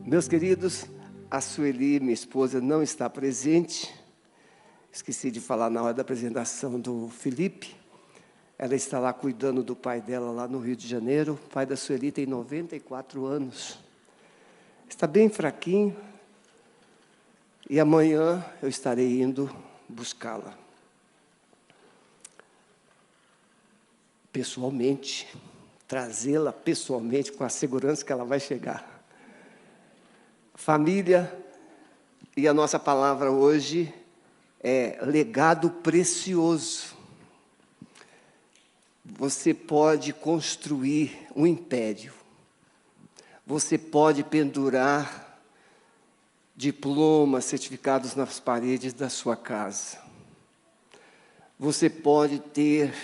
Meus queridos, a Sueli, minha esposa, não está presente. Esqueci de falar na hora da apresentação do Felipe. Ela está lá cuidando do pai dela, lá no Rio de Janeiro. O pai da Sueli tem 94 anos. Está bem fraquinho. E amanhã eu estarei indo buscá-la. Pessoalmente, trazê-la pessoalmente, com a segurança que ela vai chegar. Família, e a nossa palavra hoje é legado precioso. Você pode construir um império. Você pode pendurar diplomas, certificados nas paredes da sua casa. Você pode ter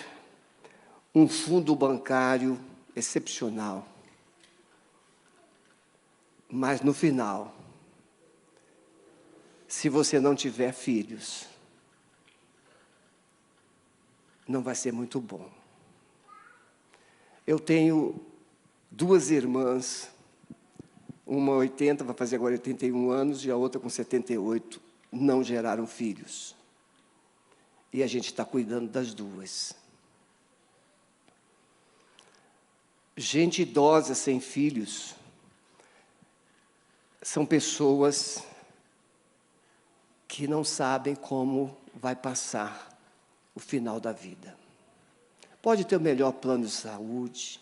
um fundo bancário excepcional. Mas no final, se você não tiver filhos, não vai ser muito bom. Eu tenho duas irmãs, uma 80, vai fazer agora 81 anos, e a outra com 78, não geraram filhos. E a gente está cuidando das duas. Gente idosa sem filhos são pessoas que não sabem como vai passar o final da vida. Pode ter o melhor plano de saúde,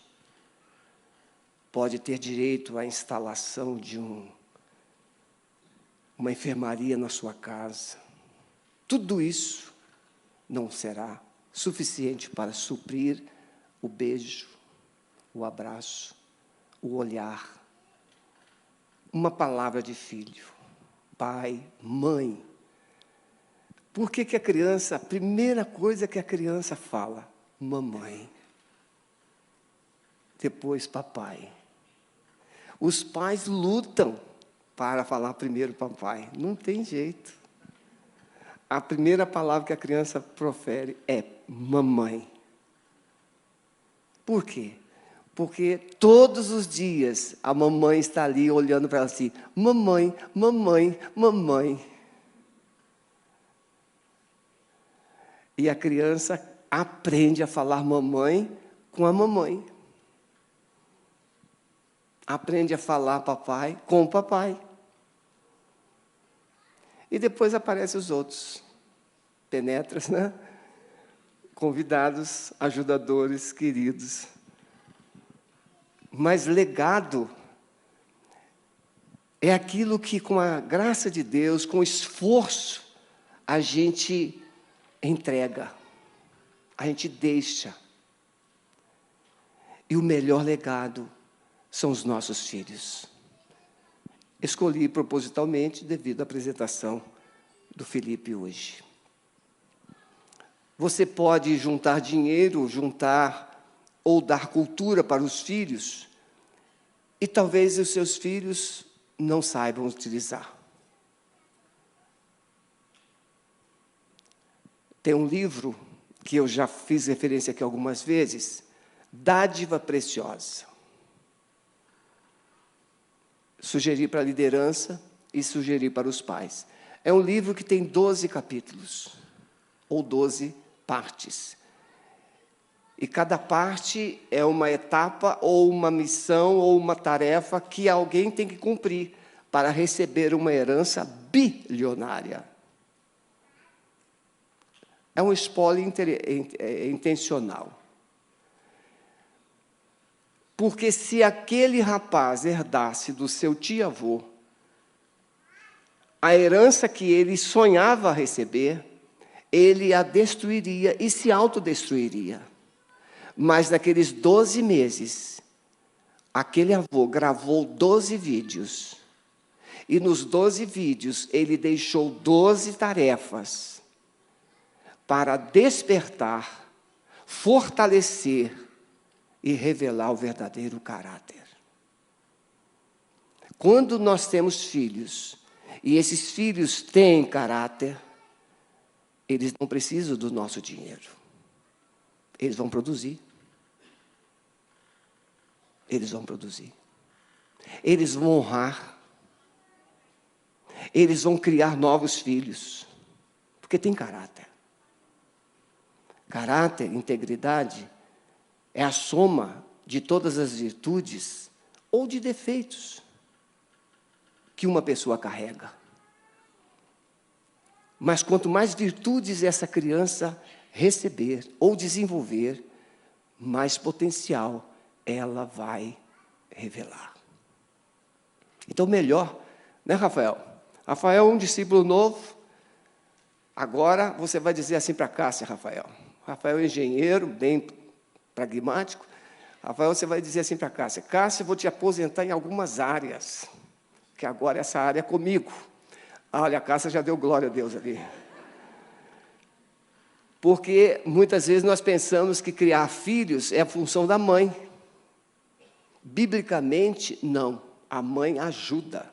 pode ter direito à instalação de uma enfermaria na sua casa. Tudo isso não será suficiente para suprir o beijo, o abraço, o olhar, uma palavra de filho, pai, mãe. Por que que a criança, a primeira coisa que a criança fala? Mamãe. Depois papai. Os pais lutam para falar primeiro papai. Não tem jeito. A primeira palavra que a criança profere é mamãe. Por quê? Porque todos os dias a mamãe está ali olhando para ela assim, mamãe, mamãe, mamãe. E a criança aprende a falar mamãe com a mamãe. Aprende a falar papai com o papai. E depois aparecem os outros, penetras, né? Convidados, ajudadores, queridos. Mas legado é aquilo que, com a graça de Deus, com esforço, a gente entrega, a gente deixa. E o melhor legado são os nossos filhos. Escolhi propositalmente devido à apresentação do Felipe hoje. Você pode juntar dinheiro, ou dar cultura para os filhos, e talvez os seus filhos não saibam utilizar. Tem um livro que eu já fiz referência aqui algumas vezes, Dádiva Preciosa. Sugeri para a liderança e sugeri para os pais. É um livro que tem 12 capítulos, ou 12 partes. E cada parte é uma etapa, ou uma missão, ou uma tarefa que alguém tem que cumprir para receber uma herança bilionária. É um spoiler intencional. Porque se aquele rapaz herdasse do seu tio-avô a herança que ele sonhava receber, ele a destruiria e se autodestruiria. Mas naqueles 12 meses, aquele avô gravou 12 vídeos. E nos 12 vídeos, ele deixou 12 tarefas para despertar, fortalecer e revelar o verdadeiro caráter. Quando nós temos filhos, e esses filhos têm caráter, eles não precisam do nosso dinheiro. Eles vão produzir. Eles vão produzir. Eles vão honrar. eles vão criar novos filhos, porque tem caráter. Caráter, integridade, é a soma de todas as virtudes ou de defeitos que uma pessoa carrega. Mas quanto mais virtudes essa criança receber ou desenvolver, mais potencial ela vai revelar. Então, melhor, né, Rafael? Rafael é um discípulo novo. Agora, você vai dizer assim para a Cássia, Rafael. Rafael é engenheiro, bem pragmático. Rafael, você vai dizer assim para a Cássia. Cássia, eu vou te aposentar em algumas áreas, que agora essa área é comigo. Olha, a Cássia já deu glória a Deus ali. Porque, muitas vezes, nós pensamos que criar filhos é a função da mãe. Biblicamente, não. A mãe ajuda.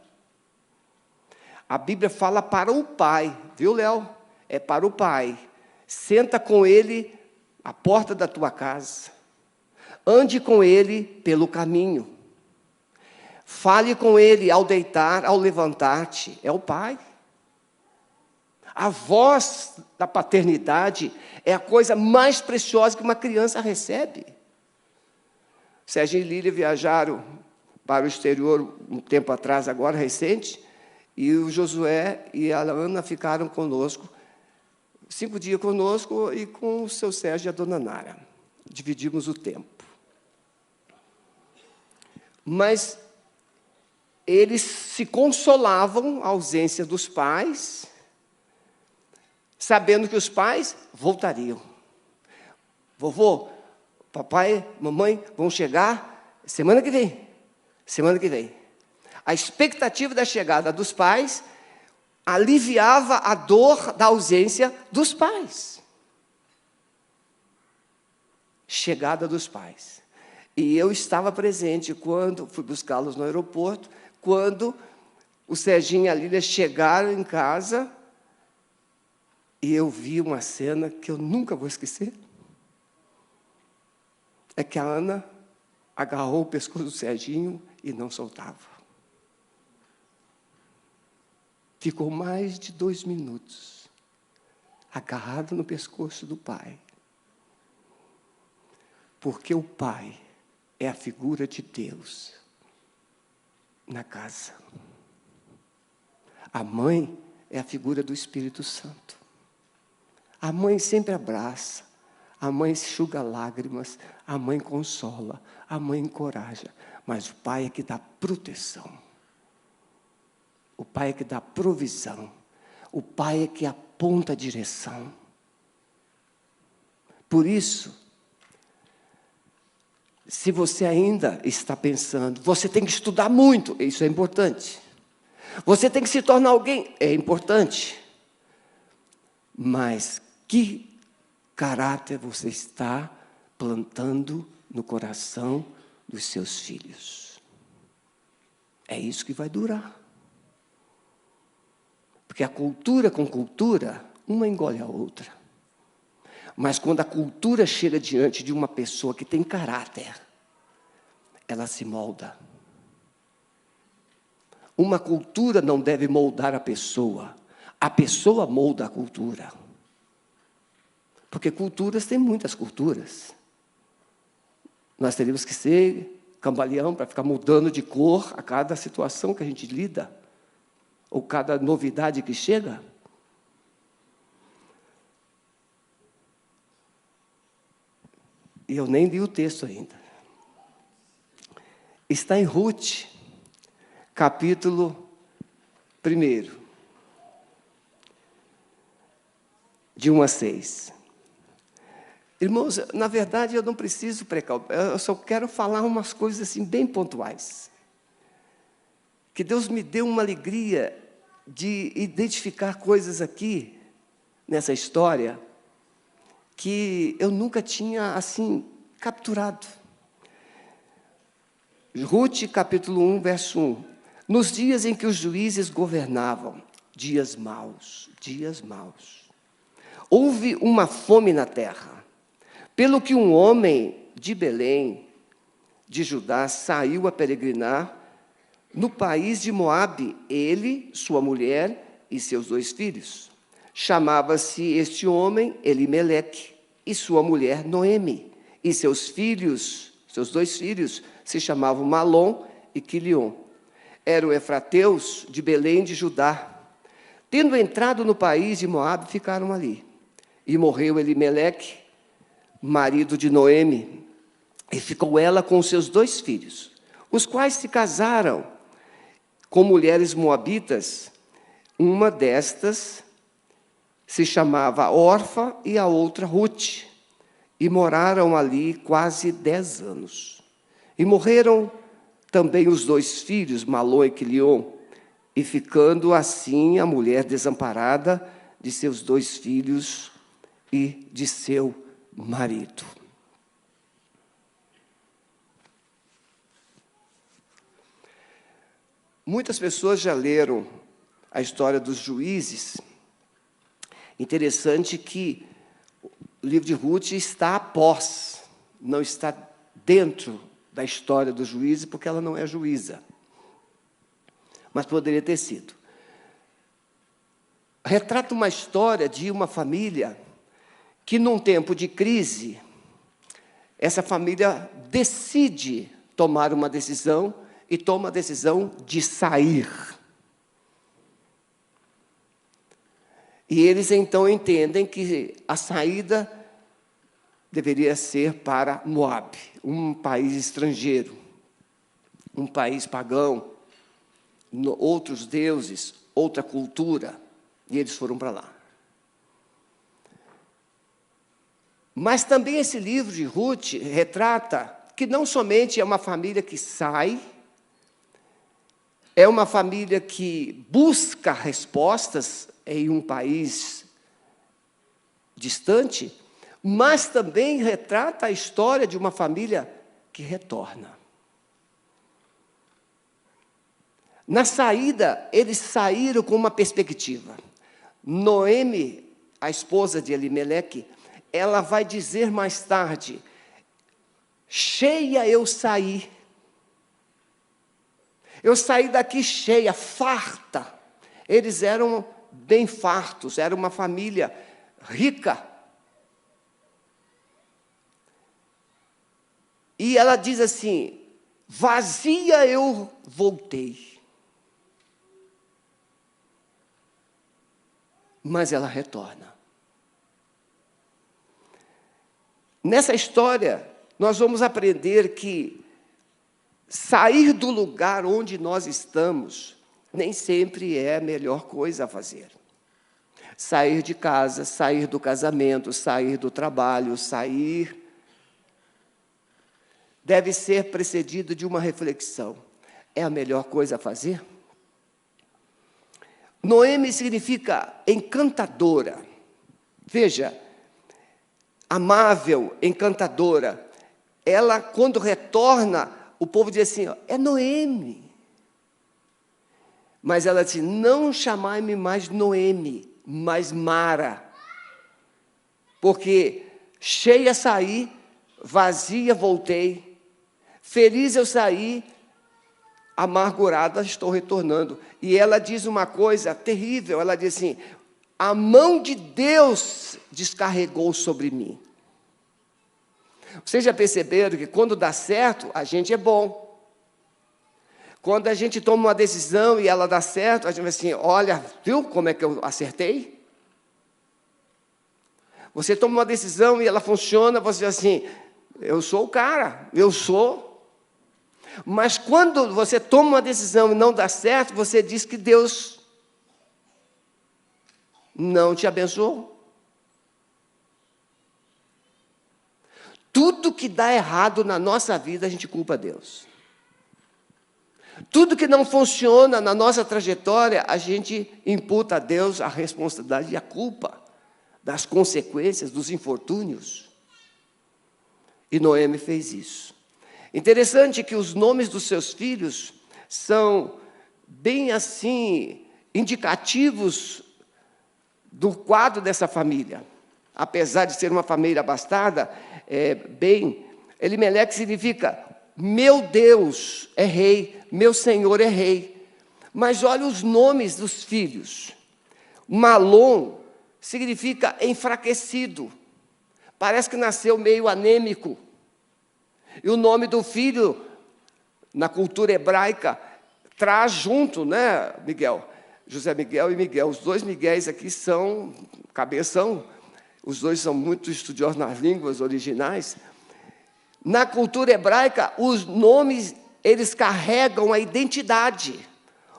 A Bíblia fala para o pai, viu, Léo? É para o pai. Senta com ele à porta da tua casa. Ande com ele pelo caminho. Fale com ele ao deitar, ao levantar-te. É o pai. A voz da paternidade é a coisa mais preciosa que uma criança recebe. Sérgio e Lília viajaram para o exterior um tempo atrás, agora recente, e o Josué e a Ana ficaram conosco, 5 dias conosco, e com o seu Sérgio e a dona Nara. Dividimos o tempo. Mas eles se consolavam a ausência dos pais, sabendo que os pais voltariam. Vovô, papai, mamãe vão chegar semana que vem. Semana que vem. A expectativa da chegada dos pais aliviava a dor da ausência dos pais. Chegada dos pais. E eu estava presente quando fui buscá-los no aeroporto, quando o Serginho e a Lília chegaram em casa, e eu vi uma cena que eu nunca vou esquecer. É que a Ana agarrou o pescoço do Serginho e não soltava. Ficou mais de 2 minutos agarrado no pescoço do pai. Porque o pai é a figura de Deus na casa. A mãe é a figura do Espírito Santo. A mãe sempre abraça, a mãe enxuga lágrimas, a mãe consola, a mãe encoraja, mas o pai é que dá proteção. O pai é que dá provisão. O pai é que aponta a direção. Por isso, se você ainda está pensando, você tem que estudar muito, isso é importante. Você tem que se tornar alguém, é importante. Mas que caráter você está plantando no coração dos seus filhos? É isso que vai durar. Porque a cultura com cultura, uma engole a outra. Mas quando a cultura chega diante de uma pessoa que tem caráter, ela se molda. Uma cultura não deve moldar a pessoa molda a cultura. Porque culturas, tem muitas culturas. Nós teríamos que ser cambaleão para ficar mudando de cor a cada situação que a gente lida, ou cada novidade que chega. E eu nem li o texto ainda. Está em Ruth, capítulo 1, de 1 a 6. Irmãos, na verdade, eu não preciso eu só quero falar umas coisas assim, bem pontuais. Que Deus me deu uma alegria de identificar coisas aqui, nessa história, que eu nunca tinha, assim, capturado. Ruth, capítulo 1, verso 1. Nos dias em que os juízes governavam, dias maus, houve uma fome na terra, pelo que um homem de Belém, de Judá, saiu a peregrinar no país de Moabe, ele, sua mulher e seus 2 filhos. Chamava-se este homem Elimeleque, e sua mulher Noemi, e seus 2 filhos, se chamavam Malom e Quilion. Eram efrateus de Belém de Judá. Tendo entrado no país de Moabe, ficaram ali. E morreu Elimeleque, marido de Noemi, e ficou ela com os seus 2 filhos, os quais se casaram com mulheres moabitas. Uma destas se chamava Orfa e a outra Rute, e moraram ali quase 10 anos. E morreram também os 2 filhos, Malom e Quilion, e ficando assim a mulher desamparada de seus 2 filhos e de seu marido. Muitas pessoas já leram a história dos juízes. Interessante que o livro de Ruth está após, não está dentro da história dos juízes, porque ela não é juíza. Mas poderia ter sido. Retrata uma história de uma família que, num tempo de crise, essa família decide tomar uma decisão e toma a decisão de sair. E eles, então, entendem que a saída deveria ser para Moabe, um país estrangeiro, um país pagão, outros deuses, outra cultura, e eles foram para lá. Mas também esse livro de Ruth retrata que não somente é uma família que sai, é uma família que busca respostas em um país distante, mas também retrata a história de uma família que retorna. Na saída, eles saíram com uma perspectiva. Noemi, a esposa de Elimeleque, ela vai dizer mais tarde: cheia eu saí. Eu saí daqui cheia, farta. Eles eram bem fartos, era uma família rica. E ela diz assim: vazia eu voltei. Mas ela retorna. Nessa história, nós vamos aprender que sair do lugar onde nós estamos nem sempre é a melhor coisa a fazer. Sair de casa, sair do casamento, sair do trabalho, sair, deve ser precedido de uma reflexão. É a melhor coisa a fazer? Noemi significa encantadora. Veja, amável, encantadora. Ela, quando retorna, o povo diz assim: é Noemi. Mas ela diz: não chamai-me mais Noemi, mas Mara. Porque cheia saí, vazia voltei, feliz eu saí, amargurada estou retornando. E ela diz uma coisa terrível, ela diz assim: a mão de Deus descarregou sobre mim. Vocês já perceberam que quando dá certo, a gente é bom. Quando a gente toma uma decisão e ela dá certo, a gente vai assim: olha, viu como é que eu acertei? Você toma uma decisão e ela funciona, você diz assim: eu sou o cara, eu sou. Mas quando você toma uma decisão e não dá certo, você diz que Deus não te abençoou. Tudo que dá errado na nossa vida, a gente culpa Deus. Tudo que não funciona na nossa trajetória, a gente imputa a Deus a responsabilidade e a culpa das consequências, dos infortúnios. E Noemi fez isso. Interessante que os nomes dos seus filhos são bem assim, indicativos do quadro dessa família. Apesar de ser uma família abastada, Elimeleque significa meu Deus é rei, meu Senhor é rei. Mas olha os nomes dos filhos. Malom significa enfraquecido. Parece que nasceu meio anêmico. E o nome do filho, na cultura hebraica, traz junto, né, Miguel? José Miguel e Miguel. Os dois Miguéis aqui são cabeção. Os dois são muito estudiosos nas línguas originais. Na cultura hebraica, os nomes, eles carregam a identidade,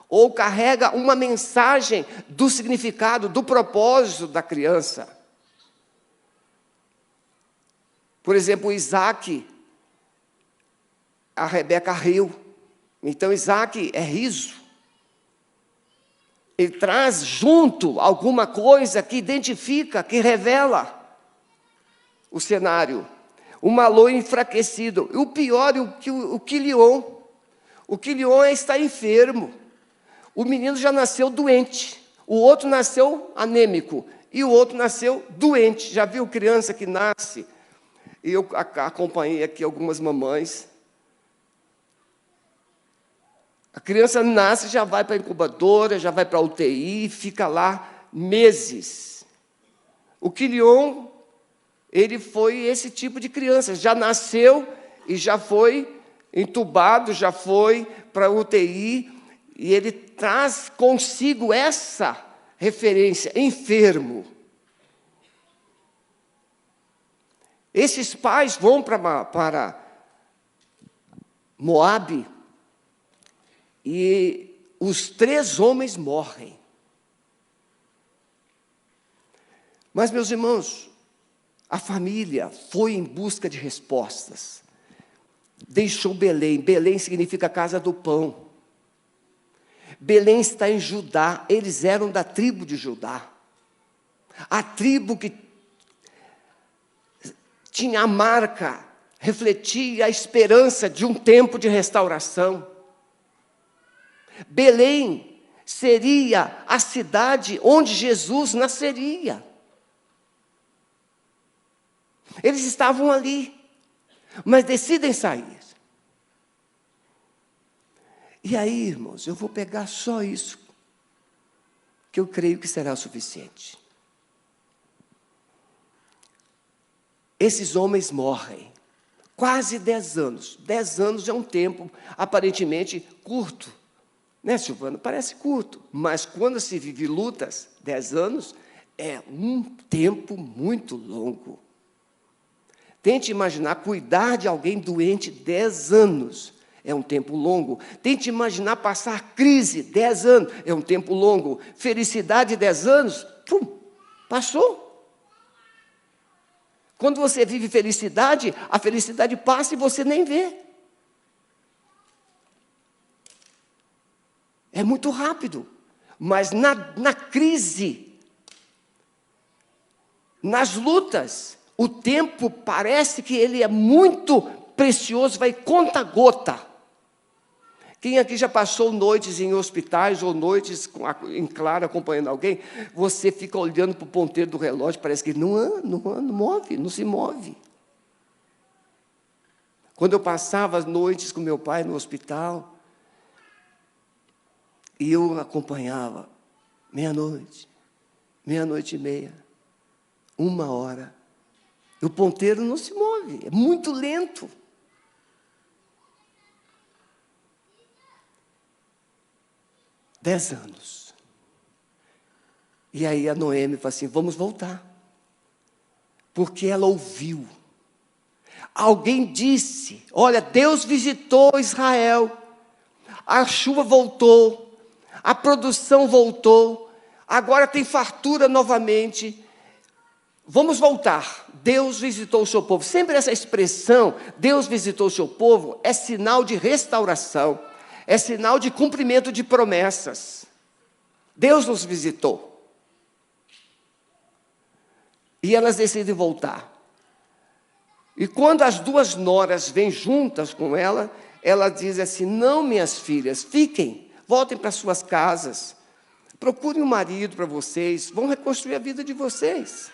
ou carregam uma mensagem do significado, do propósito da criança. Por exemplo, Isaac, a Rebeca riu. Então, Isaac é riso. Ele traz junto alguma coisa que identifica, que revela o cenário. O Malom enfraquecido. E o pior, o Quilion. O Quilion está enfermo. O menino já nasceu doente. O outro nasceu anêmico. E o outro nasceu doente. Já viu criança que nasce? E eu acompanhei aqui algumas mamães. A criança nasce, já vai para a incubadora, já vai para a UTI, fica lá meses. O Quilion, ele foi esse tipo de criança, já nasceu e já foi entubado, já foi para a UTI, e ele traz consigo essa referência, enfermo. Esses pais vão para Moabe, e os 3 homens morrem. Mas, meus irmãos, a família foi em busca de respostas. Deixou Belém. Belém significa casa do pão. Belém está em Judá. Eles eram da tribo de Judá. A tribo que tinha a marca, refletia a esperança de um tempo de restauração. Belém seria a cidade onde Jesus nasceria. Eles estavam ali, mas decidem sair. E aí, irmãos, eu vou pegar só isso, que eu creio que será o suficiente. Esses homens morrem, quase 10 anos. 10 anos é um tempo aparentemente curto. Né, Silvano? Parece curto, mas quando se vive lutas, 10 anos, é um tempo muito longo. Tente imaginar, cuidar de alguém doente 10 anos, é um tempo longo. Tente imaginar passar crise 10 anos, é um tempo longo. Felicidade 10 anos, passou. Quando você vive felicidade, a felicidade passa e você nem vê. É muito rápido, mas na crise, nas lutas, o tempo parece que ele é muito precioso, vai conta-gota. Quem aqui já passou noites em hospitais ou noites em claro acompanhando alguém, você fica olhando para o ponteiro do relógio, parece que não anda, não se move. Quando eu passava as noites com meu pai no hospital, e eu acompanhava, meia-noite, meia-noite e meia, 1h. O ponteiro não se move, é muito lento. Dez anos. E aí a Noemi fala assim, vamos voltar. Porque ela ouviu. Alguém disse, olha, Deus visitou Israel, a chuva voltou, a produção voltou, agora tem fartura novamente, vamos voltar. Deus visitou o seu povo. Sempre essa expressão, Deus visitou o seu povo, é sinal de restauração, é sinal de cumprimento de promessas. Deus nos visitou. E elas decidem voltar. E quando as 2 noras vêm juntas com ela, ela diz assim, não, minhas filhas, fiquem, voltem para suas casas, procurem um marido para vocês, vão reconstruir a vida de vocês.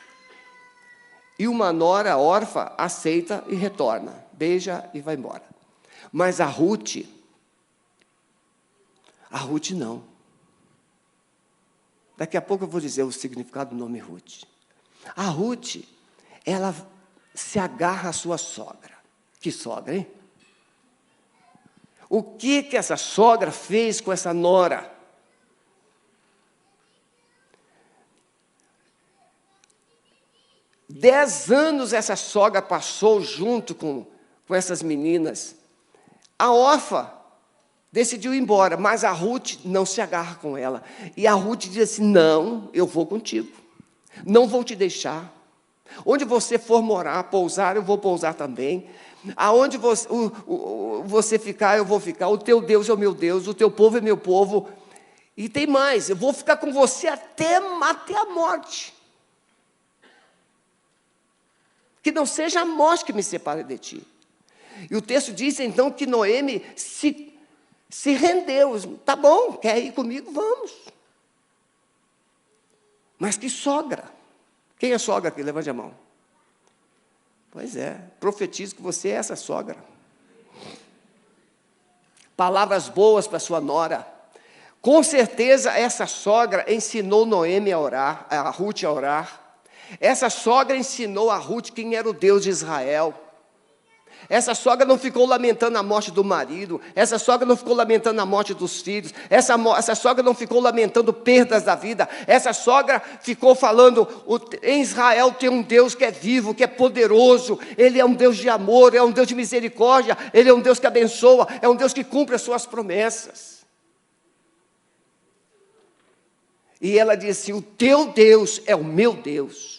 E uma nora órfã aceita e retorna, beija e vai embora. Mas a Ruth não. Daqui a pouco eu vou dizer o significado do nome Ruth. A Ruth, ela se agarra à sua sogra. Que sogra, hein? O que essa sogra fez com essa nora? Dez anos essa sogra passou junto com essas meninas. A Orfa decidiu ir embora, mas a Ruth não se agarra com ela. E a Ruth diz assim, não, eu vou contigo. Não vou te deixar. Onde você for morar, pousar, eu vou pousar também. Aonde você ficar, eu vou ficar. O teu Deus é o meu Deus, o teu povo é meu povo. E tem mais, eu vou ficar com você até a morte. Que não seja a morte que me separe de ti. E o texto diz, então, que Noemi se rendeu. Tá bom, quer ir comigo? Vamos. Mas que sogra. Quem é sogra aqui? Levante a mão. Pois é, profetizo que você é essa sogra. Palavras boas para sua nora. Com certeza essa sogra ensinou Noemi a orar, a Ruth a orar. Essa sogra ensinou a Ruth quem era o Deus de Israel. Essa sogra não ficou lamentando a morte do marido. Essa sogra não ficou lamentando a morte dos filhos. Essa sogra não ficou lamentando perdas da vida. Essa sogra ficou falando, em Israel tem um Deus que é vivo, que é poderoso. Ele é um Deus de amor, é um Deus de misericórdia. Ele é um Deus que abençoa, é um Deus que cumpre as suas promessas. E ela disse, o teu Deus é o meu Deus.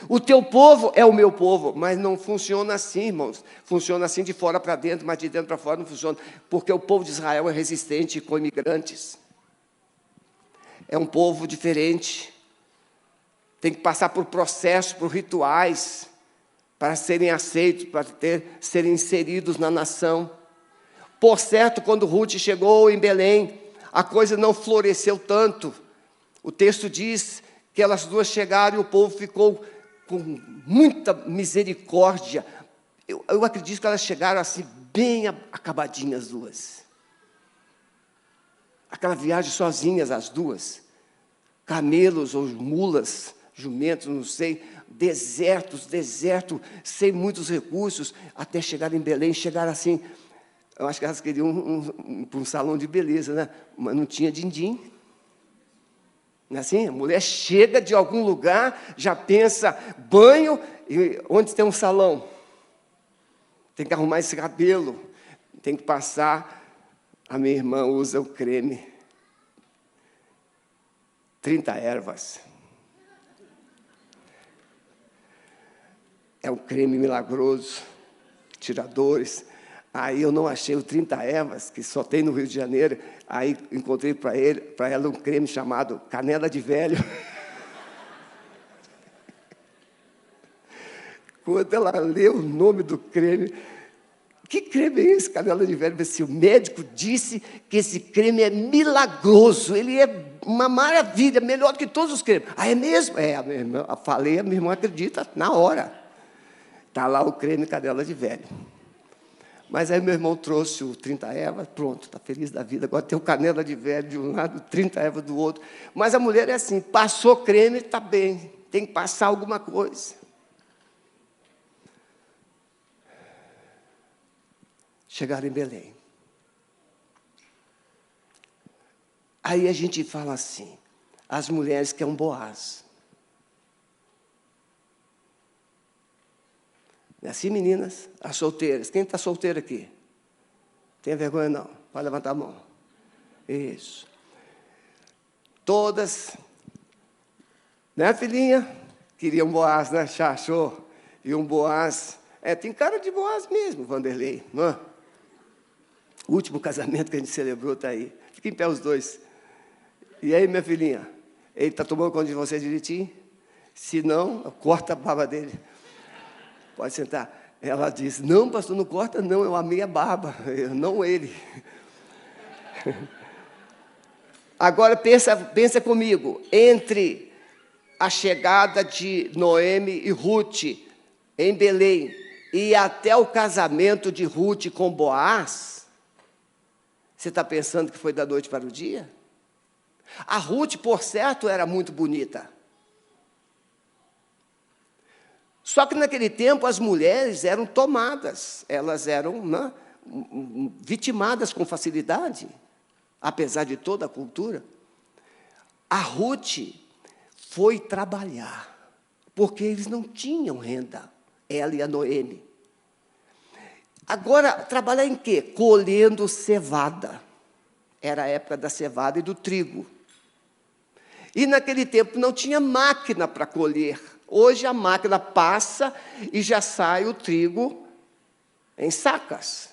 O teu povo é o meu povo, mas não funciona assim, irmãos. Funciona assim de fora para dentro, mas de dentro para fora não funciona. Porque o povo de Israel é resistente com imigrantes. É um povo diferente. Tem que passar por processos, por rituais, para serem aceitos, para serem inseridos na nação. Por certo, quando Ruth chegou em Belém, a coisa não floresceu tanto. O texto diz que elas duas chegaram e o povo ficou com muita misericórdia. Eu acredito que elas chegaram assim, bem acabadinhas as duas. Aquela viagem sozinhas, as duas. Camelos ou mulas, jumentos, não sei, deserto, sem muitos recursos, até chegar em Belém, chegaram assim. Eu acho que elas queriam um salão de beleza, né? Mas não tinha din-din. Não é assim? A mulher chega de algum lugar, já pensa banho, e onde tem um salão? Tem que arrumar esse cabelo, tem que passar. A minha irmã usa o creme, 30 ervas. É um creme milagroso, tiradores. Aí eu não achei o 30 ervas, que só tem no Rio de Janeiro. Aí encontrei para ela um creme chamado Canela de Velho. Quando ela leu o nome do creme, que creme é esse, Canela de Velho? O médico disse que esse creme é milagroso, ele é uma maravilha, melhor do que todos os cremes. Ah, é mesmo? É, a minha irmã, falei, a minha irmã acredita na hora. Está lá o creme Canela de Velho. Mas aí meu irmão trouxe o 30 ervas, pronto, está feliz da vida. Agora tem o Canela de Velho de um lado, 30 ervas do outro. Mas a mulher é assim, passou creme, está bem, tem que passar alguma coisa. Chegaram em Belém. Aí a gente fala assim, as mulheres que é um Boaz. É assim, meninas? As solteiras. Quem está solteiro aqui? Tem vergonha, não? Pode levantar a mão. Isso. Todas, né, filhinha? Queria um Boaz, né? Achou? E um Boaz. Tem cara de Boaz mesmo, Vanderlei. Não é? O último casamento que a gente celebrou está aí. Fiquem em pé os dois. E aí, minha filhinha? Ele está tomando conta de você direitinho? Se não, corta a barba dele. Pode sentar. Ela disse, não, pastor, não corta não, eu amei a barba, não ele. Agora pensa comigo, entre a chegada de Noemi e Ruth em Belém e até o casamento de Ruth com Boaz, você está pensando que foi da noite para o dia? A Ruth, por certo, era muito bonita. Só que naquele tempo as mulheres eram tomadas, elas eram vitimadas com facilidade, apesar de toda a cultura. A Ruth foi trabalhar, porque eles não tinham renda, ela e a Noemi. Agora, trabalhar em quê? Colhendo cevada. Era a época da cevada e do trigo. E naquele tempo não tinha máquina para colher. Hoje a máquina passa e já sai o trigo em sacas.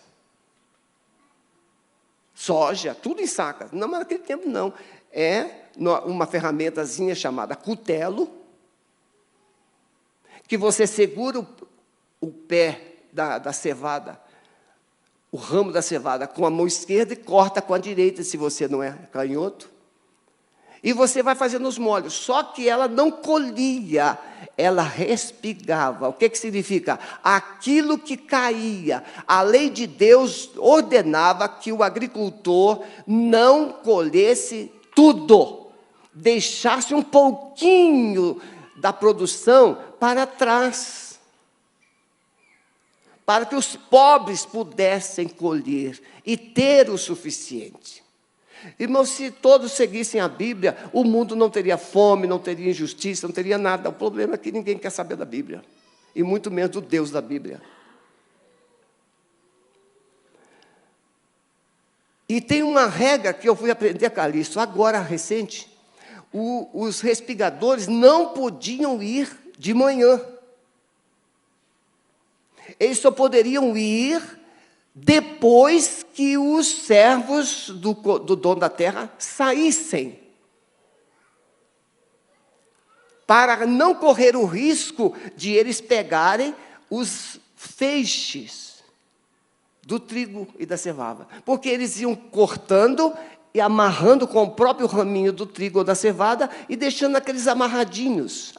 Soja, tudo em sacas. Não, mas naquele tempo não. É uma ferramentazinha chamada cutelo, que você segura o pé da cevada, o ramo da cevada com a mão esquerda e corta com a direita, se você não é canhoto. E você vai fazendo os molhos. Só que ela não colhia, ela respigava. O que significa? Aquilo que caía. A lei de Deus ordenava que o agricultor não colhesse tudo, deixasse um pouquinho da produção para trás, para que os pobres pudessem colher e ter o suficiente. Irmãos, se todos seguissem a Bíblia, o mundo não teria fome, não teria injustiça, não teria nada. O problema é que ninguém quer saber da Bíblia, e muito menos do Deus da Bíblia. E tem uma regra que eu fui aprender, Calixto, agora recente. Os respigadores não podiam ir de manhã. Eles só poderiam ir depois que os servos do dono da terra saíssem, para não correr o risco de eles pegarem os feixes do trigo e da cevada, porque eles iam cortando e amarrando com o próprio raminho do trigo ou da cevada e deixando aqueles amarradinhos.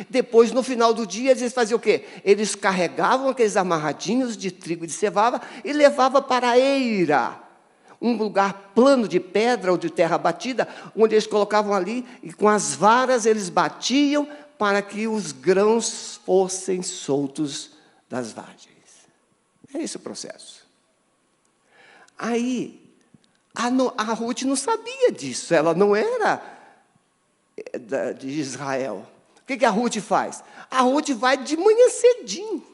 Depois, no final do dia, eles faziam o quê? Eles carregavam aqueles amarradinhos de trigo e de cevada e levavam para a eira, um lugar plano de pedra ou de terra batida, onde eles colocavam ali e com as varas eles batiam para que os grãos fossem soltos das vagens. É esse o processo. Aí, a Ruth não sabia disso, ela não era de Israel. O que a Ruth faz? A Ruth vai de manhã cedinho.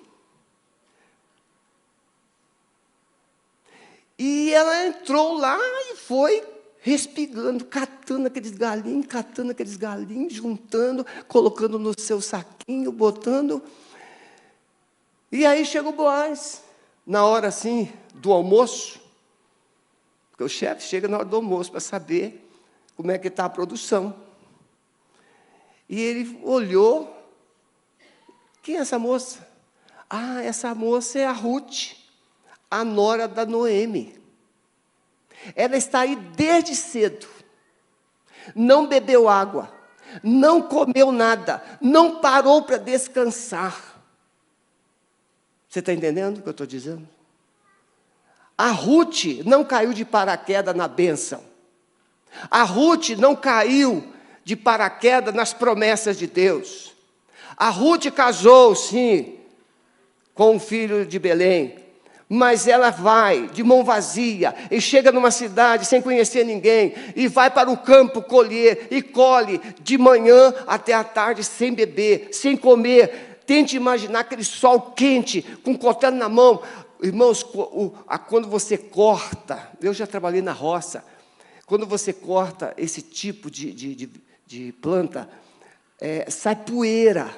E ela entrou lá e foi respigando, catando aqueles galinhos, juntando, colocando no seu saquinho, botando. E aí chega o Boaz, na hora assim do almoço. Porque o chefe chega na hora do almoço para saber como é que está a produção. E ele olhou. Quem é essa moça? Ah, essa moça é a Ruth, a nora da Noemi. Ela está aí desde cedo. Não bebeu água, não comeu nada, não parou para descansar. Você está entendendo o que eu estou dizendo? A Ruth não caiu de paraquedas na bênção. A Ruth não caiu de paraquedas nas promessas de Deus. A Ruth casou, sim, com um filho de Belém, mas ela vai de mão vazia e chega numa cidade sem conhecer ninguém e vai para o campo colher e colhe de manhã até a tarde sem beber, sem comer. Tente imaginar aquele sol quente, com um cutelo na mão. Irmãos, quando você corta, eu já trabalhei na roça, quando você corta esse tipo de planta, sai poeira.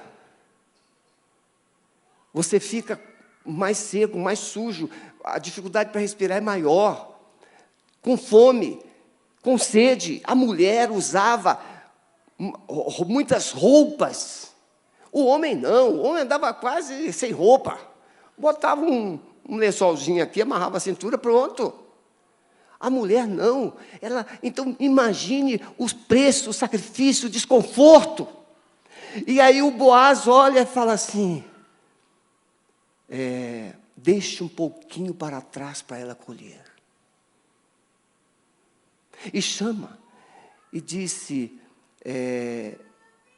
Você fica mais seco, mais sujo, a dificuldade para respirar é maior, com fome, com sede. A mulher usava muitas roupas. O homem não, o homem andava quase sem roupa. Botava um lençolzinho aqui, amarrava a cintura, pronto. A mulher não. Então, imagine os preços, o sacrifício, o desconforto. E aí o Boaz olha e fala assim: deixe um pouquinho para trás para ela colher. E chama, e disse,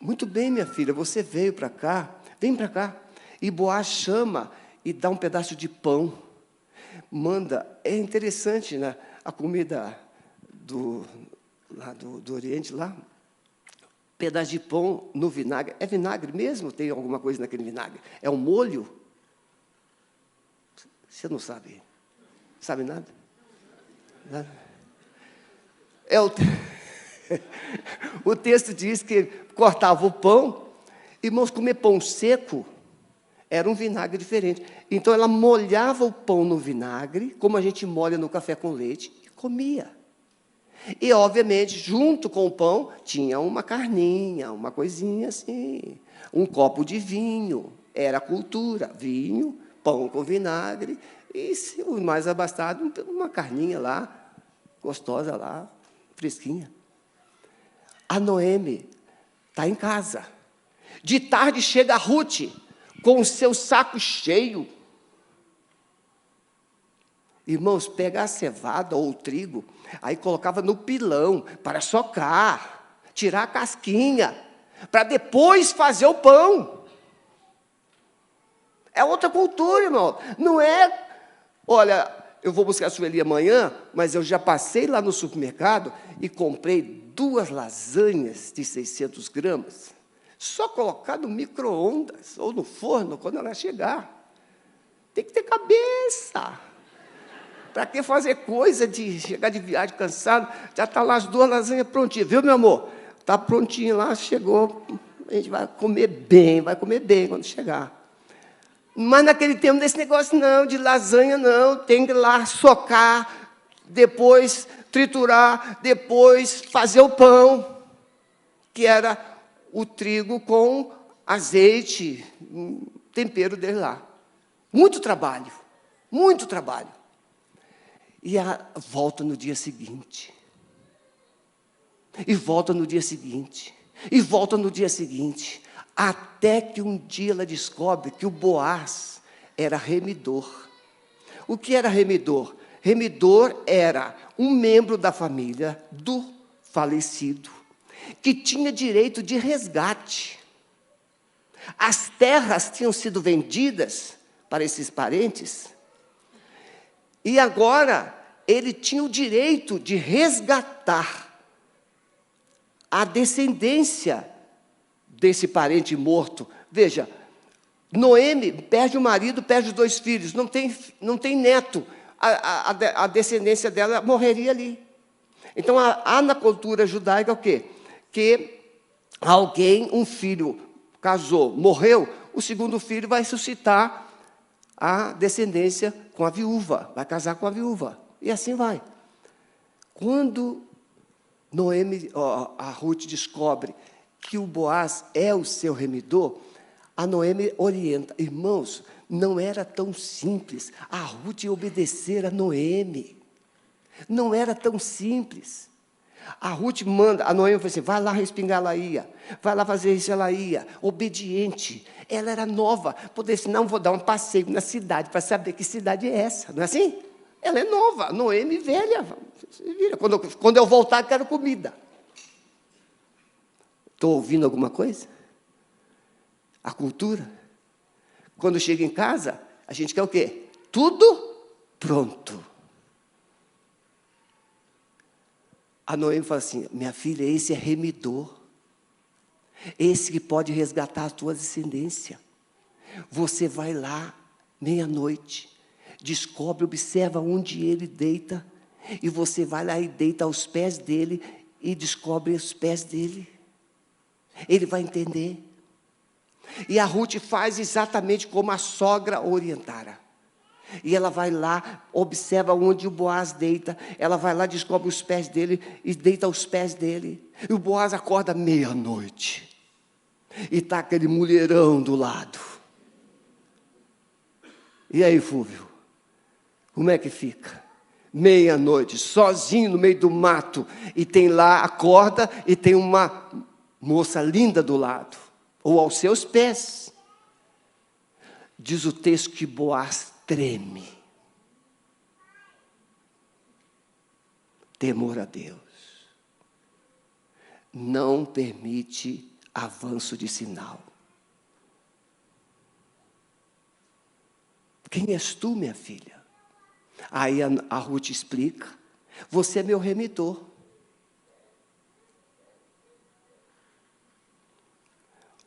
muito bem, minha filha, você veio para cá, vem para cá. E Boaz chama e dá um pedaço de pão, manda, é interessante, né? A comida do Oriente, lá, pedaço de pão no vinagre, é vinagre mesmo? Tem alguma coisa naquele vinagre? É um molho? Você não sabe? Sabe nada? Nada? O texto diz que cortava o pão, irmãos, comer pão seco era um vinagre diferente. Então, ela molhava o pão no vinagre, como a gente molha no café com leite, e comia. E, obviamente, junto com o pão, tinha uma carninha, uma coisinha assim, um copo de vinho, era a cultura, vinho, pão com vinagre, e, se o mais abastado, uma carninha lá, gostosa lá, fresquinha. A Noemi está em casa. De tarde chega a Ruth, com o seu saco cheio. Irmãos, pega a cevada ou o trigo, aí colocava no pilão, para socar, tirar a casquinha, para depois fazer o pão. É outra cultura, irmão. Não é, olha, eu vou buscar a Sueli amanhã, mas eu já passei lá no supermercado e comprei 2 lasanhas de 600 gramas, só colocar no micro-ondas ou no forno quando ela chegar. Tem que ter cabeça. Para que fazer coisa de chegar de viagem cansado? Já está lá as 2 lasanhas prontinhas, viu, meu amor? Está prontinho lá, chegou, a gente vai comer bem quando chegar. Mas naquele tempo desse negócio não, de lasanha não, tem que ir lá socar, depois triturar, depois fazer o pão, que era o trigo com azeite, tempero dele lá. Muito trabalho, muito trabalho. E volta no dia seguinte. E volta no dia seguinte. E volta no dia seguinte. Até que um dia ela descobre que o Boaz era remidor. O que era remidor? Remidor era um membro da família do falecido, que tinha direito de resgate. As terras tinham sido vendidas para esses parentes, e agora ele tinha o direito de resgatar a descendência desse parente morto. Veja, Noemi perde o marido, perde os 2 filhos, não tem neto, a descendência dela morreria ali. Então, há na cultura judaica o quê? Que um filho casou, morreu, o segundo filho vai suscitar a descendência com a viúva, vai casar com a viúva, e assim vai. Quando a Ruth descobre que o Boaz é o seu remidor, a Noemi orienta. Irmãos, não era tão simples a Ruth obedecer a Noemi. Não era tão simples. A Ruth manda, a Noemi falou assim, vai lá respingar, ela ia. Vai lá fazer isso, ela ia. Obediente. Ela era nova. Poder assim, não, vou dar um passeio na cidade para saber que cidade é essa. Não é assim? Ela é nova. Noemi velha. Quando eu voltar, quero comida. Estou ouvindo alguma coisa? A cultura. Quando chega em casa, a gente quer o quê? Tudo pronto. A Noemi fala assim, minha filha, esse é remidor. Esse que pode resgatar a tua descendência. Você vai lá, meia-noite, descobre, observa onde ele deita, e você vai lá e deita aos pés dele, e descobre os pés dele. Ele vai entender. E a Ruth faz exatamente como a sogra orientara. E ela vai lá, observa onde o Boaz deita. Ela vai lá, descobre os pés dele e deita aos pés dele. E o Boaz acorda meia-noite. E está aquele mulherão do lado. E aí, Fúvio? Como é que fica? Meia-noite, sozinho no meio do mato. E tem lá, acorda e tem uma moça linda do lado. Ou aos seus pés. diz o texto que Boaz treme. Temor a Deus não permite avanço de sinal. Quem és tu, minha filha? Aí a Ruth explica: você é meu remidor.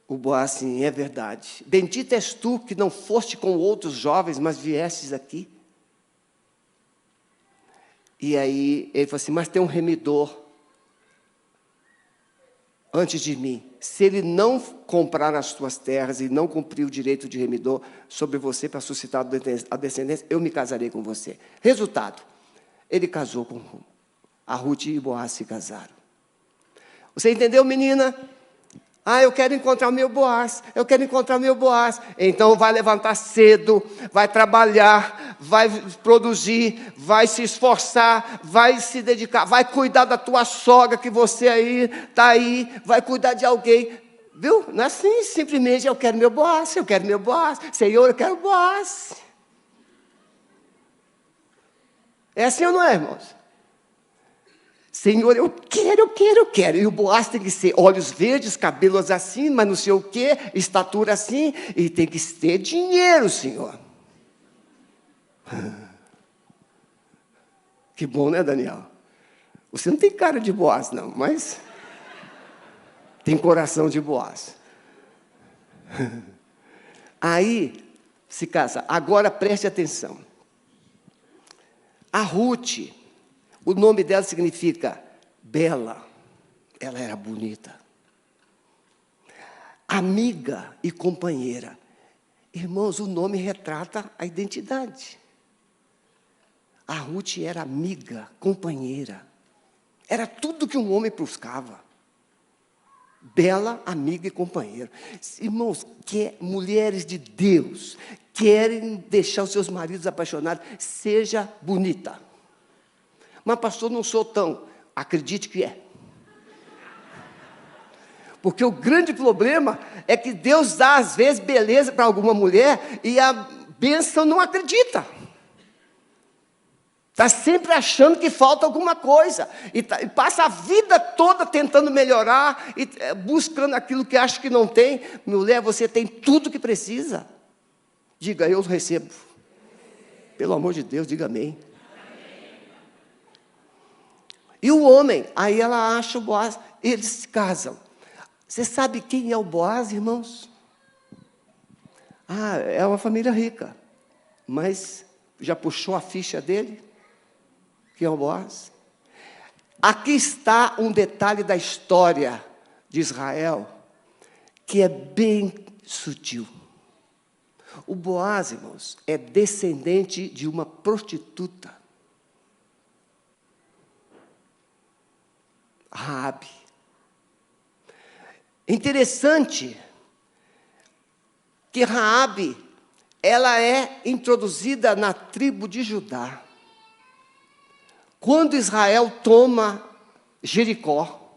O Boaz assim: é verdade. Bendita és tu que não foste com outros jovens, mas viestes aqui. E aí ele falou assim: mas tem um remidor antes de mim. Se ele não comprar as tuas terras e não cumprir o direito de remidor sobre você para suscitar a descendência, eu me casarei com você. Resultado, ele casou com a Ruth e Boaz se casaram. Você entendeu, menina? Eu quero encontrar o meu Boaz, eu quero encontrar o meu Boaz. Então vai levantar cedo, vai trabalhar, vai produzir, vai se esforçar, vai se dedicar, vai cuidar da tua sogra que você aí está aí, vai cuidar de alguém. Viu? Não é assim, simplesmente eu quero meu Boaz, eu quero meu Boaz. Senhor, eu quero Boaz. É assim ou não é, irmãos? Senhor, eu quero. E o Boaz tem que ser olhos verdes, cabelos assim, mas não sei o quê, estatura assim, e tem que ter dinheiro, Senhor. Que bom, né, Daniel? Você não tem cara de Boaz, não, mas tem coração de Boaz. Aí, se casa. Agora preste atenção. A Ruth, o nome dela significa bela. Ela era bonita. Amiga e companheira. Irmãos, o nome retrata a identidade. A Ruth era amiga, companheira. Era tudo que um homem buscava. Bela, amiga e companheira. Irmãos, mulheres de Deus querem deixar os seus maridos apaixonados. Seja bonita. Mas, pastor, não sou tão. Acredite que é. Porque o grande problema é que Deus dá, às vezes, beleza para alguma mulher e a bênção não acredita. Está sempre achando que falta alguma coisa. E passa a vida toda tentando melhorar e buscando aquilo que acha que não tem. Mulher, você tem tudo que precisa. Diga, eu recebo. Pelo amor de Deus, diga amém. E o homem, aí ela acha o Boaz, eles se casam. Você sabe quem é o Boaz, irmãos? É uma família rica. Mas já puxou a ficha dele? Quem é o Boaz? Aqui está um detalhe da história de Israel, que é bem sutil. O Boaz, irmãos, é descendente de uma prostituta. Raabe. Interessante que Raabe, ela é introduzida na tribo de Judá. Quando Israel toma Jericó,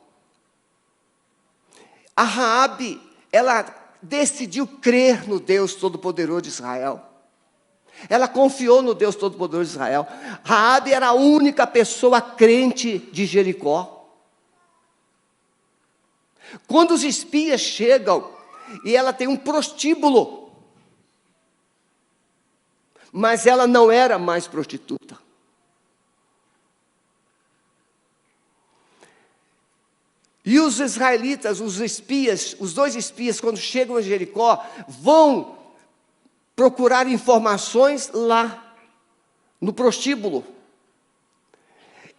a Raabe, ela decidiu crer no Deus Todo-Poderoso de Israel. Ela confiou no Deus Todo-Poderoso de Israel. Raabe era a única pessoa crente de Jericó. Quando os espias chegam, e ela tem um prostíbulo, mas ela não era mais prostituta. E os israelitas, os espias, os dois espias, quando chegam a Jericó, vão procurar informações lá, no prostíbulo.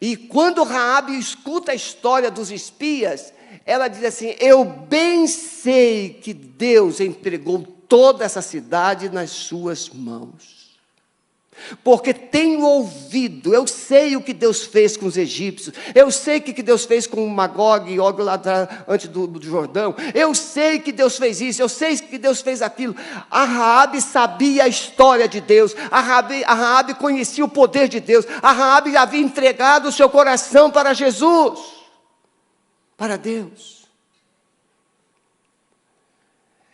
E quando Raabe escuta a história dos espias, ela diz assim: eu bem sei que Deus entregou toda essa cidade nas suas mãos. Porque tenho ouvido, eu sei o que Deus fez com os egípcios, eu sei o que Deus fez com Magog e Og lá antes do Jordão, eu sei que Deus fez isso, eu sei que Deus fez aquilo. A Raabe sabia a história de Deus, a Raabe conhecia o poder de Deus, a Raabe havia entregado o seu coração para Jesus, para Deus.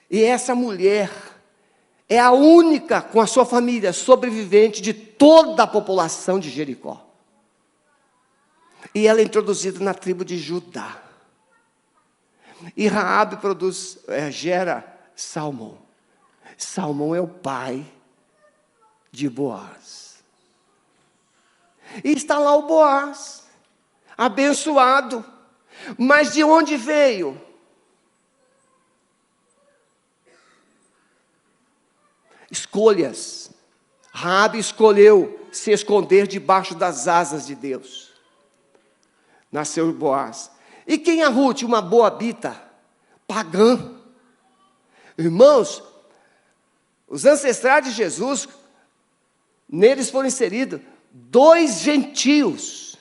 E essa mulher, é a única, com a sua família, sobrevivente de toda a população de Jericó. E ela é introduzida na tribo de Judá. E Raabe gera Salmão. Salmão é o pai de Boaz. E está lá o Boaz, abençoado. Mas de onde veio? Escolhas. Raabe escolheu se esconder debaixo das asas de Deus. Nasceu Boaz. E quem é Ruth? Uma moabita, pagã. Irmãos, os ancestrais de Jesus, neles foram inseridos 2 gentios,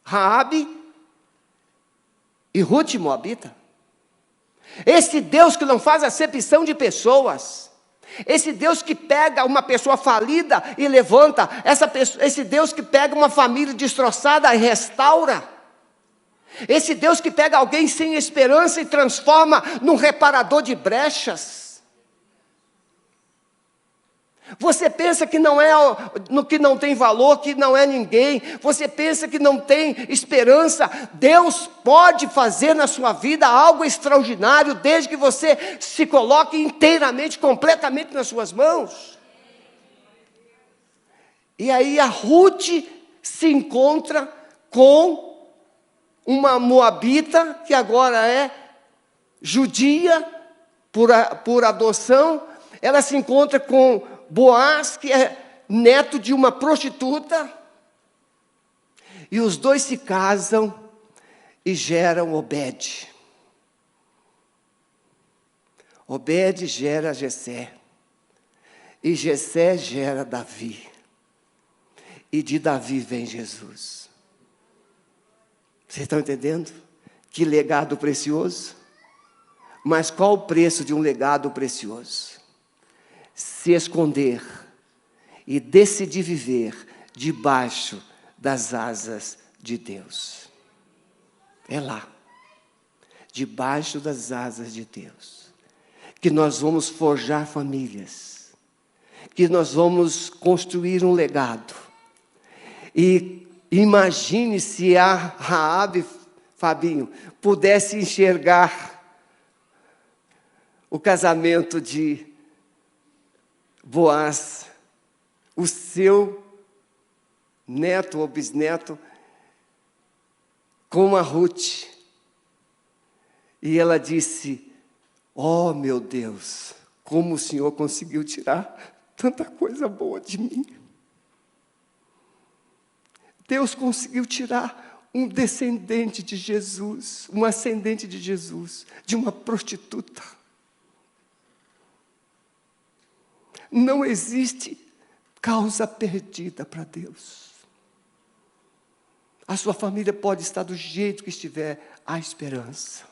Raabe e Ruth moabita. Esse Deus que não faz acepção de pessoas, esse Deus que pega uma pessoa falida e levanta, esse Deus que pega uma família destroçada e restaura, esse Deus que pega alguém sem esperança e transforma num reparador de brechas. Você pensa que não é no que não tem valor, que não é ninguém. Você pensa que não tem esperança. Deus pode fazer na sua vida algo extraordinário, desde que você se coloque inteiramente, completamente nas suas mãos. E aí a Ruth se encontra com uma moabita, que agora é judia, por adoção. Ela se encontra com Boaz, que é neto de uma prostituta. E os dois se casam e geram Obed. Obed gera Jessé. E Jessé gera Davi. E de Davi vem Jesus. Vocês estão entendendo? Que legado precioso. Mas qual o preço de um legado precioso? Se esconder e decidir viver debaixo das asas de Deus. É lá, debaixo das asas de Deus, que nós vamos forjar famílias, que nós vamos construir um legado. E imagine se a Raabe, Fabinho, pudesse enxergar o casamento de Boaz, o seu neto ou bisneto, com a Ruth. E ela disse: oh meu Deus, como o Senhor conseguiu tirar tanta coisa boa de mim. Deus conseguiu tirar um descendente de Jesus, um ascendente de Jesus, de uma prostituta. Não existe causa perdida para Deus. A sua família pode estar do jeito que estiver, há esperança.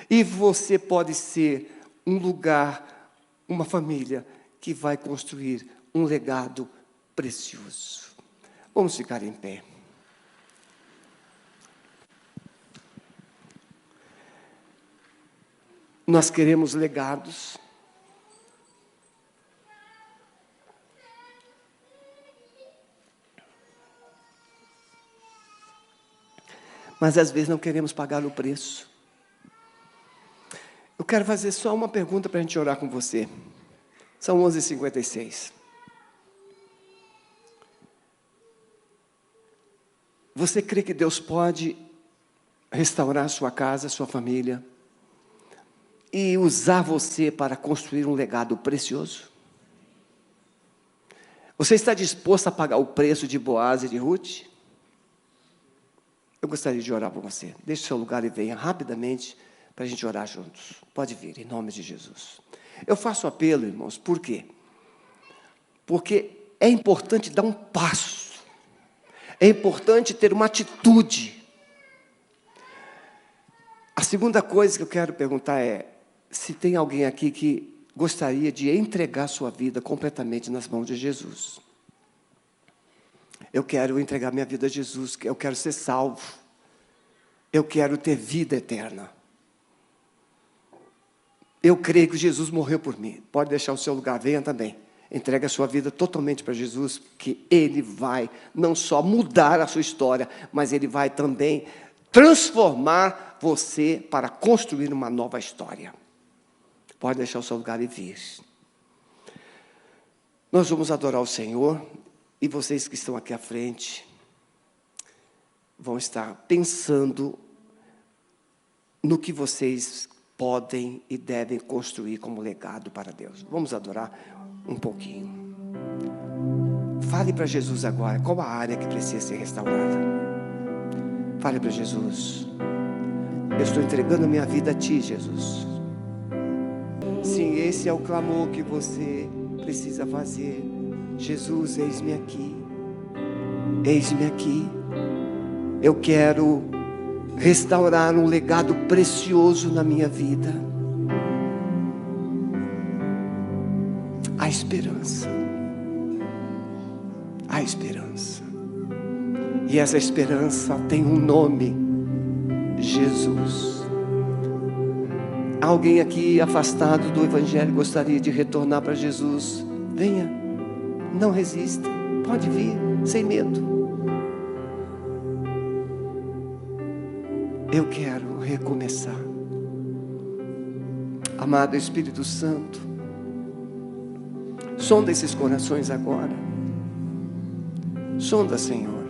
E você pode ser um lugar, uma família que vai construir um legado precioso. Vamos ficar em pé. Nós queremos legados. Mas às vezes não queremos pagar o preço. Eu quero fazer só uma pergunta para a gente orar com você. São 11h56. Você crê que Deus pode restaurar a sua casa, a sua família, e usar você para construir um legado precioso? Você está disposto a pagar o preço de Boaz e de Ruth? Eu gostaria de orar por você. Deixe o seu lugar e venha rapidamente para a gente orar juntos. Pode vir, em nome de Jesus. Eu faço apelo, irmãos, por quê? Porque é importante dar um passo. É importante ter uma atitude. A segunda coisa que eu quero perguntar é, se tem alguém aqui que gostaria de entregar sua vida completamente nas mãos de Jesus. Eu quero entregar minha vida a Jesus, eu quero ser salvo. Eu quero ter vida eterna. Eu creio que Jesus morreu por mim. Pode deixar o seu lugar, venha também. Entregue a sua vida totalmente para Jesus, que Ele vai não só mudar a sua história, mas Ele vai também transformar você para construir uma nova história. Pode deixar o seu lugar e vir. Nós vamos adorar o Senhor, e vocês que estão aqui à frente vão estar pensando no que vocês podem e devem construir como legado para Deus. Vamos adorar um pouquinho. Fale para Jesus agora, qual a área que precisa ser restaurada? Fale para Jesus. Eu estou entregando a minha vida a Ti, Jesus. Sim, esse é o clamor que você precisa fazer. Jesus, eis-me aqui. Eis-me aqui. Eu quero restaurar um legado precioso na minha vida. A esperança. A esperança. E essa esperança tem um nome: Jesus. Alguém aqui afastado do Evangelho gostaria de retornar para Jesus? Venha, não resista, pode vir, sem medo. Eu quero recomeçar. Amado Espírito Santo, sonda esses corações agora. Sonda, Senhor.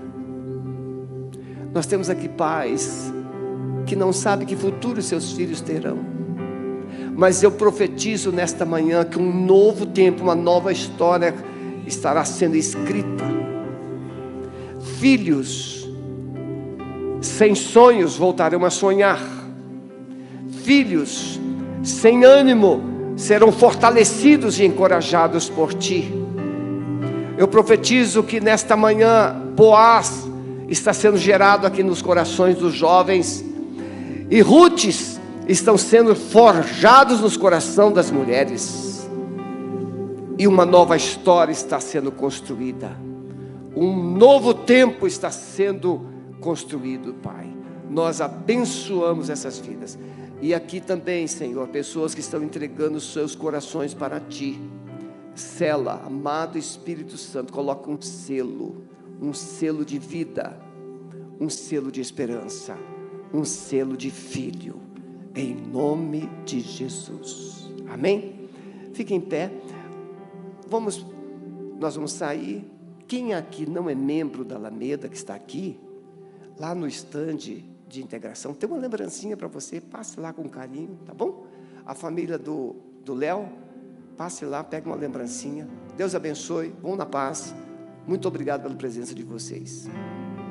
Nós temos aqui pais que não sabem que futuro seus filhos terão. Mas eu profetizo nesta manhã que um novo tempo, uma nova história estará sendo escrita. Filhos sem sonhos voltarão a sonhar. Filhos sem ânimo serão fortalecidos e encorajados por Ti. Eu profetizo que nesta manhã Boaz está sendo gerado aqui nos corações dos jovens, e Rutes estão sendo forjados nos corações das mulheres, e uma nova história está sendo construída. Um novo tempo está sendo construído, Pai. Nós abençoamos essas vidas. E aqui também, Senhor, pessoas que estão entregando os seus corações para Ti. Sela, amado Espírito Santo, coloca um selo de vida, um selo de esperança, um selo de filho, em nome de Jesus. Amém? Fique em pé. Nós vamos sair. Quem aqui não é membro da Alameda, que está aqui, lá no estande de integração, tem uma lembrancinha para você, passe lá com carinho, tá bom? A família do Léo, passe lá, pegue uma lembrancinha. Deus abençoe, vão na paz. Muito obrigado pela presença de vocês.